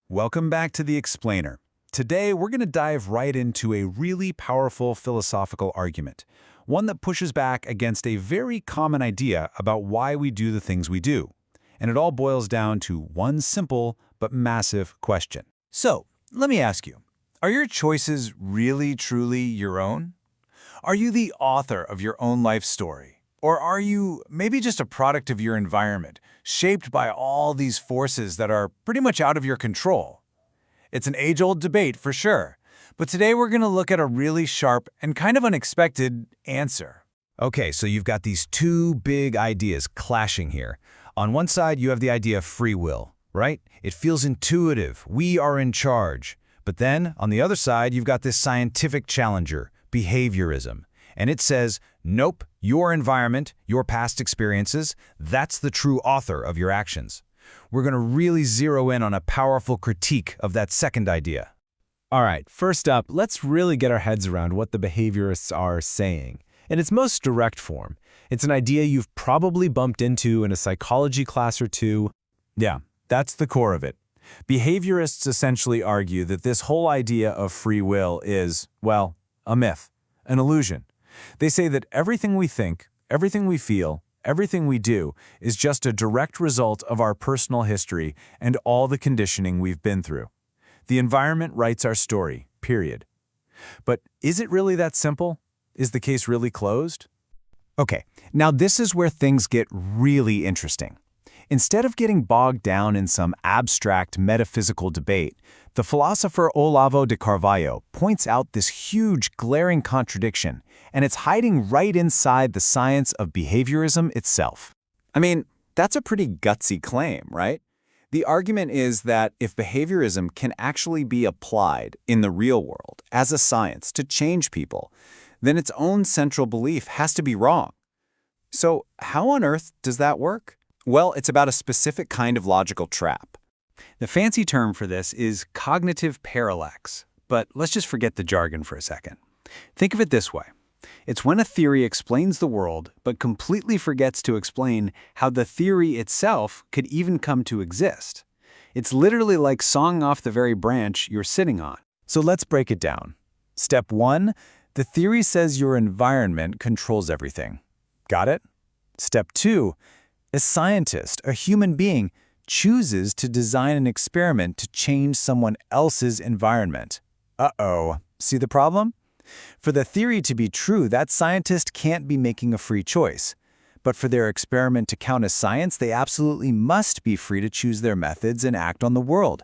Welcome back to The Explainer. Today, we're going to dive right into a really powerful philosophical argument, one that pushes back against a very common idea about why we do the things we do. And it all boils down to one simple but massive question. So, let me ask you, are your choices really, truly your own? Are you the author of your own life story? Or are you maybe just a product of your environment, shaped by all these forces that are pretty much out of your control? It's an age-old debate for sure, but today we're going to look at a really sharp and kind of unexpected answer. Okay, so you've got these two big ideas clashing here. On one side, you have the idea of free will, right? It feels intuitive. We are in charge. But then, on the other side, you've got this scientific challenger, behaviorism. And it says, nope, your environment, your past experiences, that's the true author of your actions. We're going to really zero in on a powerful critique of that second idea. All right, first up, let's really get our heads around what the behaviorists are saying. In its most direct form, it's an idea you've probably bumped into in a psychology class or two. Yeah, that's the core of it. Behaviorists essentially argue that this whole idea of free will is, well, a myth, an illusion. They say that everything we think, everything we feel, everything we do is just a direct result of our personal history and all the conditioning we've been through. The environment writes our story, period. But is it really that simple? Is the case really closed? Okay, now this is where things get really interesting. Instead of getting bogged down in some abstract metaphysical debate, the philosopher Olavo de Carvalho points out this huge, glaring contradiction, and it's hiding right inside the science of behaviorism itself. I mean, that's a pretty gutsy claim, right? The argument is that if behaviorism can actually be applied in the real world as a science to change people, then its own central belief has to be wrong. So how on earth does that work? Well, it's about a specific kind of logical trap. The fancy term for this is cognitive parallax, but let's just forget the jargon for a second. Think of it this way. It's when a theory explains the world, but completely forgets to explain how the theory itself could even come to exist. It's literally like sawing off the very branch you're sitting on. So let's break it down. Step 1, the theory says your environment controls everything. Got it? Step 2, a scientist, a human being, chooses to design an experiment to change someone else's environment. Uh-oh. See the problem? For the theory to be true, that scientist can't be making a free choice. But for their experiment to count as science, they absolutely must be free to choose their methods and act on the world.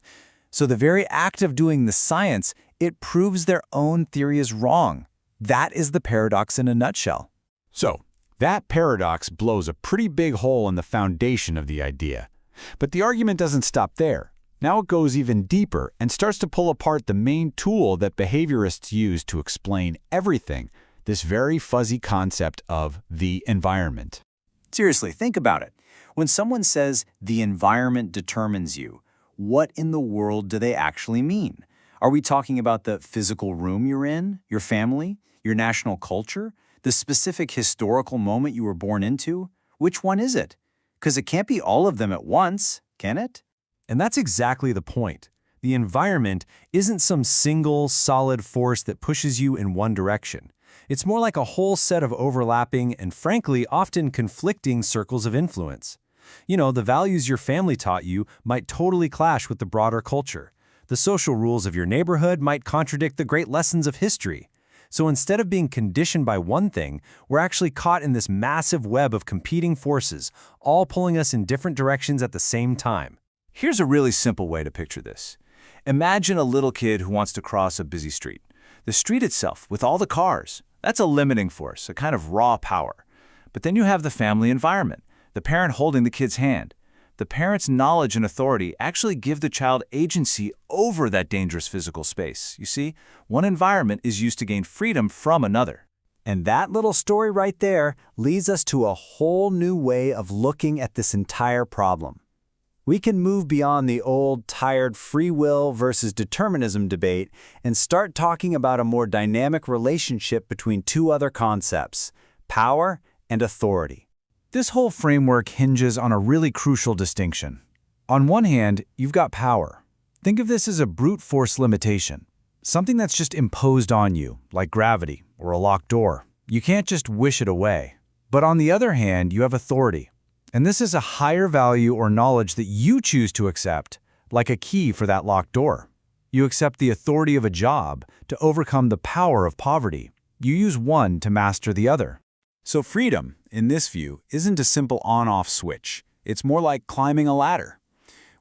So the very act of doing the science, it proves their own theory is wrong. That is the paradox in a nutshell. So, that paradox blows a pretty big hole in the foundation of the idea. But the argument doesn't stop there. Now it goes even deeper and starts to pull apart the main tool that behaviorists use to explain everything, this very fuzzy concept of the environment. Seriously, think about it. When someone says the environment determines you, what in the world do they actually mean? Are we talking about the physical room you're in, your family, your national culture, the specific historical moment you were born into? Which one is it? Because it can't be all of them at once, can it? And that's exactly the point. The environment isn't some single, solid force that pushes you in one direction. It's more like a whole set of overlapping and, frankly, often conflicting circles of influence. You know, the values your family taught you might totally clash with the broader culture. The social rules of your neighborhood might contradict the great lessons of history. So instead of being conditioned by one thing, we're actually caught in this massive web of competing forces, all pulling us in different directions at the same time. Here's a really simple way to picture this. Imagine a little kid who wants to cross a busy street. The street itself, with all the cars, that's a limiting force, a kind of raw power. But then you have the family environment, the parent holding the kid's hand. The parent's knowledge and authority actually give the child agency over that dangerous physical space. You see, one environment is used to gain freedom from another. And that little story right there leads us to a whole new way of looking at this entire problem. We can move beyond the old, tired free will versus determinism debate and start talking about a more dynamic relationship between two other concepts, power and authority. This whole framework hinges on a really crucial distinction. On one hand, you've got power. Think of this as a brute force limitation, something that's just imposed on you, like gravity or a locked door. You can't just wish it away. But on the other hand, you have authority. And this is a higher value or knowledge that you choose to accept, like a key for that locked door. You accept the authority of a job to overcome the power of poverty. You use one to master the other. So freedom, in this view, isn't a simple on-off switch. It's more like climbing a ladder.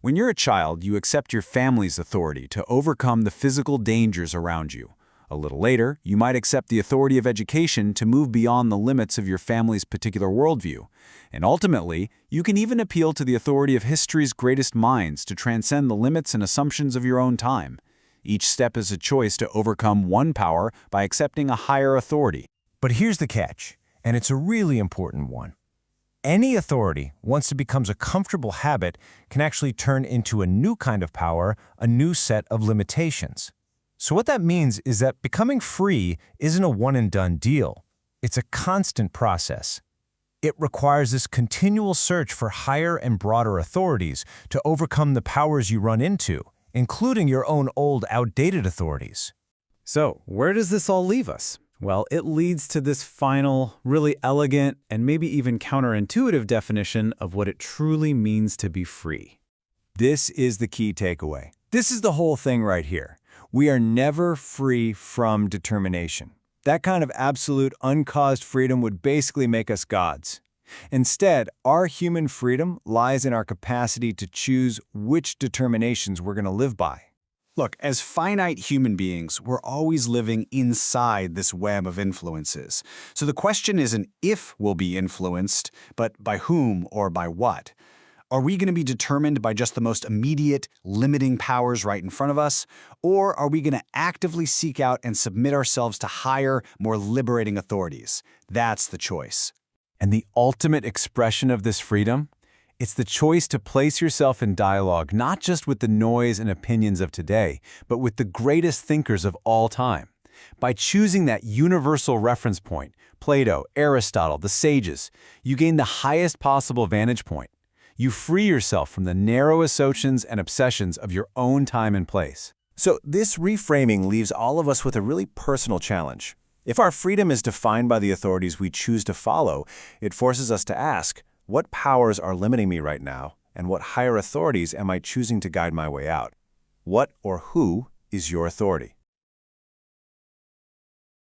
When you're a child, you accept your family's authority to overcome the physical dangers around you. A little later, you might accept the authority of education to move beyond the limits of your family's particular worldview. And ultimately, you can even appeal to the authority of history's greatest minds to transcend the limits and assumptions of your own time. Each step is a choice to overcome one power by accepting a higher authority. But here's the catch, and it's a really important one. Any authority, once it becomes a comfortable habit, can actually turn into a new kind of power, a new set of limitations. So what that means is that becoming free isn't a one-and-done deal. It's a constant process. It requires this continual search for higher and broader authorities to overcome the powers you run into, including your own old, outdated authorities. So, where does this all leave us? Well, it leads to this final, really elegant, and maybe even counterintuitive definition of what it truly means to be free. This is the key takeaway. This is the whole thing right here. We are never free from determination. That kind of absolute, uncaused freedom would basically make us gods. Instead, our human freedom lies in our capacity to choose which determinations we're going to live by. Look, as finite human beings, we're always living inside this web of influences. So the question isn't if we'll be influenced, but by whom or by what. Are we going to be determined by just the most immediate, limiting powers right in front of us? Or are we going to actively seek out and submit ourselves to higher, more liberating authorities? That's the choice. And the ultimate expression of this freedom? It's the choice to place yourself in dialogue not just with the noise and opinions of today, but with the greatest thinkers of all time. By choosing that universal reference point, Plato, Aristotle, the sages, you gain the highest possible vantage point. You free yourself from the narrow assumptions and obsessions of your own time and place. So this reframing leaves all of us with a really personal challenge. If our freedom is defined by the authorities we choose to follow, it forces us to ask, what powers are limiting me right now, and what higher authorities am I choosing to guide my way out? What or who is your authority?